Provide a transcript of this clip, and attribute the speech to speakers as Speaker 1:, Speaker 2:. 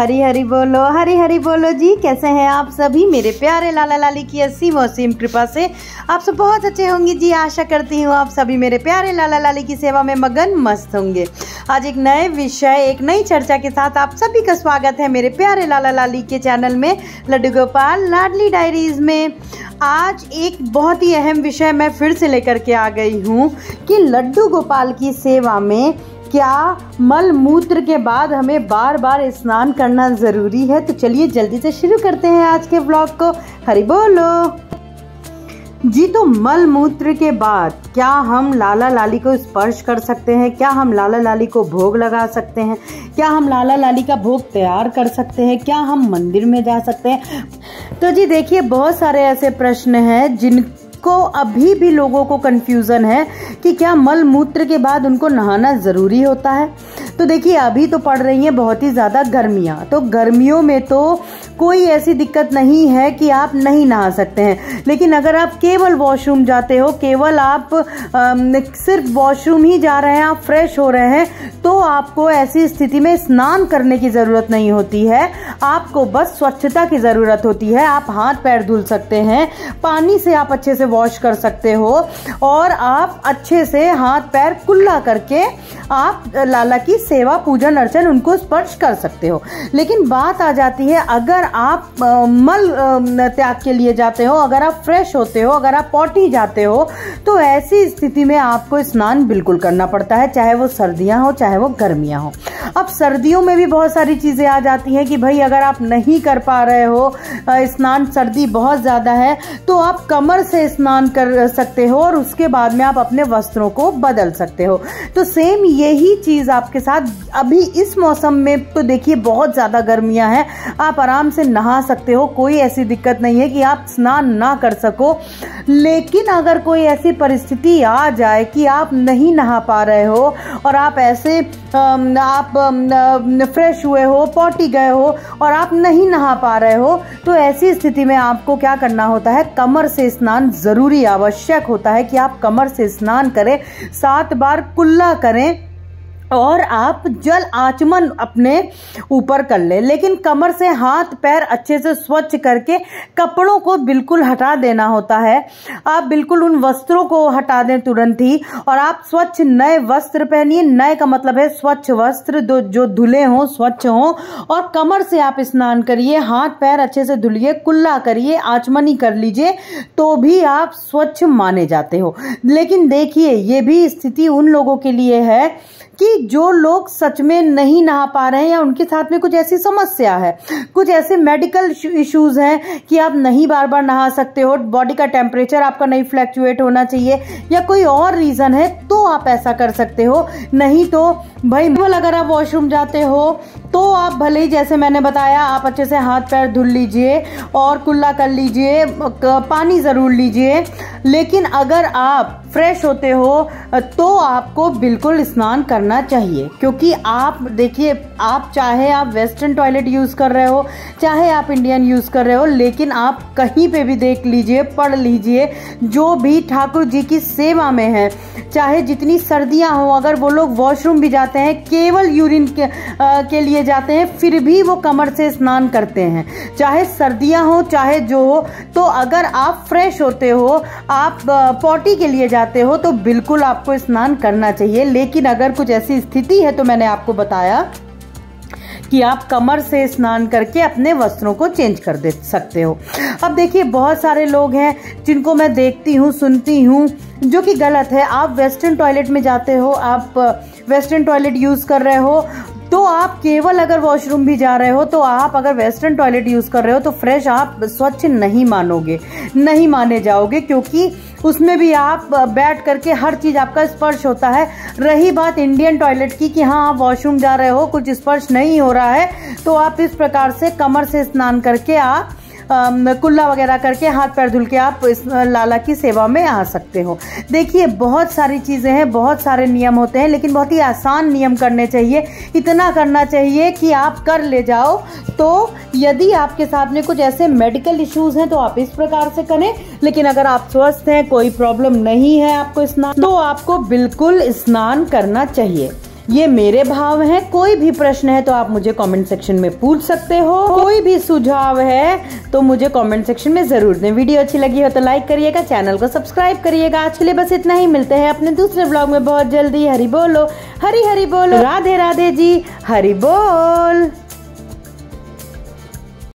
Speaker 1: हरी हरी बोलो, हरी हरी बोलो जी। कैसे हैं आप सभी? मेरे प्यारे लाला लाली की असीम असीम कृपा से आप सब बहुत अच्छे होंगे जी। आशा करती हूँ आप सभी मेरे प्यारे लाला लाली की सेवा में मगन मस्त होंगे। आज एक नए विषय, एक नई चर्चा के साथ आप सभी का स्वागत है मेरे प्यारे लाला लाली के चैनल में, लड्डू गोपाल लाडली डायरीज में। आज एक बहुत ही अहम विषय मैं फिर से लेकर के आ गई हूँ कि लड्डू गोपाल की सेवा में क्या मल मूत्र के बाद हमें बार बार स्नान करना ज़रूरी है। तो चलिए जल्दी से शुरू करते हैं आज के ब्लॉग को। हरि बोलो जी। तो मल मूत्र के बाद क्या हम लाला लाली को स्पर्श कर सकते हैं? क्या हम लाला लाली को भोग लगा सकते हैं? क्या हम लाला लाली का भोग तैयार कर सकते हैं? क्या हम मंदिर में जा सकते हैं? तो जी देखिए, बहुत सारे ऐसे प्रश्न हैं जिनको अभी भी लोगों को कंफ्यूजन है कि क्या मल मूत्र के बाद उनको नहाना ज़रूरी होता है। तो देखिए, अभी तो पड़ रही हैं बहुत ही ज़्यादा गर्मियाँ, तो गर्मियों में तो कोई ऐसी दिक्कत नहीं है कि आप नहीं नहा सकते हैं। लेकिन अगर आप केवल वॉशरूम जाते हो, केवल आप सिर्फ वॉशरूम ही जा रहे हैं, आप फ्रेश हो रहे हैं, तो आपको ऐसी स्थिति में स्नान करने की ज़रूरत नहीं होती है। आपको बस स्वच्छता की ज़रूरत होती है। आप हाथ पैर धुल सकते हैं, पानी से आप अच्छे से वॉश कर सकते हो और आप अच्छे से हाथ पैर कुल्ला करके आप लाला की सेवा पूजन अर्चन उनको स्पर्श कर सकते हो। लेकिन बात आ जाती है, अगर आप मल त्याग के लिए जाते हो, अगर आप फ्रेश होते हो, अगर आप पॉटी जाते हो, तो ऐसी स्थिति में आपको स्नान बिल्कुल करना पड़ता है, चाहे वो सर्दियां हो चाहे वो गर्मियां हो। अब सर्दियों में भी बहुत सारी चीज़ें आ जाती हैं कि भाई अगर आप नहीं कर पा रहे हो स्नान, सर्दी बहुत ज़्यादा है, तो आप कमर से स्नान कर सकते हो और उसके बाद में आप अपने वस्त्रों को बदल सकते हो। तो सेम यही चीज़ आपके साथ अभी इस मौसम में, तो देखिए बहुत ज़्यादा गर्मियां हैं, आप आराम से नहा सकते हो, कोई ऐसी दिक्कत नहीं है कि आप स्नान ना कर सको। लेकिन अगर कोई ऐसी परिस्थिति आ जाए कि आप नहीं नहा पा रहे हो और आप ऐसे आप फ्रेश हुए हो, पॉटी गए हो और आप नहीं नहा पा रहे हो, तो ऐसी स्थिति में आपको क्या करना होता है? कमर से स्नान जरूरी आवश्यक होता है कि आप कमर से स्नान करें, 7 बार कुल्ला करें और आप जल आचमन अपने ऊपर कर ले। लेकिन कमर से हाथ पैर अच्छे से स्वच्छ करके कपड़ों को बिल्कुल हटा देना होता है। आप बिल्कुल उन वस्त्रों को हटा दें तुरंत ही और आप स्वच्छ नए वस्त्र पहनिए। नए का मतलब है स्वच्छ वस्त्र, जो धुले हों, स्वच्छ हों, और कमर से आप स्नान करिए, हाथ पैर अच्छे से धुलिए, कुल्ला करिए, आचमनी कर लीजिए, तो भी आप स्वच्छ माने जाते हो। लेकिन देखिए, ये भी स्थिति उन लोगों के लिए है कि जो लोग सच में नहीं नहा पा रहे हैं या उनके साथ में कुछ ऐसी समस्या है, कुछ ऐसे मेडिकल इश्यूज हैं कि आप नहीं बार बार नहा सकते हो, बॉडी का टेम्परेचर आपका नहीं फ्लैक्चुएट होना चाहिए, या कोई और रीज़न है, तो आप ऐसा कर सकते हो। नहीं तो भाई अगर आप वॉशरूम जाते हो तो आप भले ही, जैसे मैंने बताया, आप अच्छे से हाथ पैर धुल लीजिए और कुल्ला कर लीजिए, पानी ज़रूर लीजिए। लेकिन अगर आप फ्रेश होते हो तो आपको बिल्कुल स्नान करना चाहिए, क्योंकि आप देखिए, आप चाहे आप वेस्टर्न टॉयलेट यूज़ कर रहे हो, चाहे आप इंडियन यूज़ कर रहे हो, लेकिन आप कहीं पे भी देख लीजिए, पढ़ लीजिए, जो भी ठाकुर जी की सेवा में है, चाहे जितनी सर्दियां हो, अगर वो लोग वॉशरूम भी जाते हैं, केवल यूरिन के लिए जाते हैं, फिर भी वो कमर से स्नान करते हैं, चाहे सर्दियां हो चाहे जो हो। तो अगर आप फ्रेश होते हो, आप पॉटी के लिए जाते हो, तो बिल्कुल आपको स्नान करना चाहिए। लेकिन अगर कुछ ऐसी स्थिति है, तो मैंने आपको बताया कि आप कमर से स्नान करके अपने वस्त्रों को चेंज कर दे सकते हो। अब देखिए, बहुत सारे लोग हैं जिनको मैं देखती हूँ, सुनती हूँ, जो कि गलत है। आप वेस्टर्न टॉयलेट में जाते हो, आप वेस्टर्न टॉयलेट यूज़ कर रहे हो, तो आप केवल अगर वॉशरूम भी जा रहे हो, तो आप अगर वेस्टर्न टॉयलेट यूज़ कर रहे हो, तो फ्रेश आप स्वच्छ नहीं मानोगे, नहीं माने जाओगे, क्योंकि उसमें भी आप बैठ करके हर चीज़ आपका स्पर्श होता है। रही बात इंडियन टॉयलेट की कि हाँ आप वॉशरूम जा रहे हो, कुछ स्पर्श नहीं हो रहा है, तो आप इस प्रकार से कमर से स्नान करके आप कुल्ला वगैरह करके हाथ पैर धुल के आप इस लाला की सेवा में आ सकते हो। देखिए, बहुत सारी चीज़ें हैं, बहुत सारे नियम होते हैं, लेकिन बहुत ही आसान नियम करने चाहिए। इतना करना चाहिए कि आप कर ले जाओ। तो यदि आपके साथ में कुछ ऐसे मेडिकल इश्यूज हैं तो आप इस प्रकार से करें, लेकिन अगर आप स्वस्थ हैं, कोई प्रॉब्लम नहीं है आपको स्नान, तो आपको बिल्कुल स्नान करना चाहिए। ये मेरे भाव हैं। कोई भी प्रश्न है तो आप मुझे कमेंट सेक्शन में पूछ सकते हो। कोई भी सुझाव है तो मुझे कमेंट सेक्शन में जरूर दें। वीडियो अच्छी लगी हो तो लाइक करिएगा, चैनल को सब्सक्राइब करिएगा। आज के लिए बस इतना ही, मिलते हैं अपने दूसरे ब्लॉग में बहुत जल्दी। हरि बोलो, हरि हरि बोलो, राधे राधे जी, हरि बोल।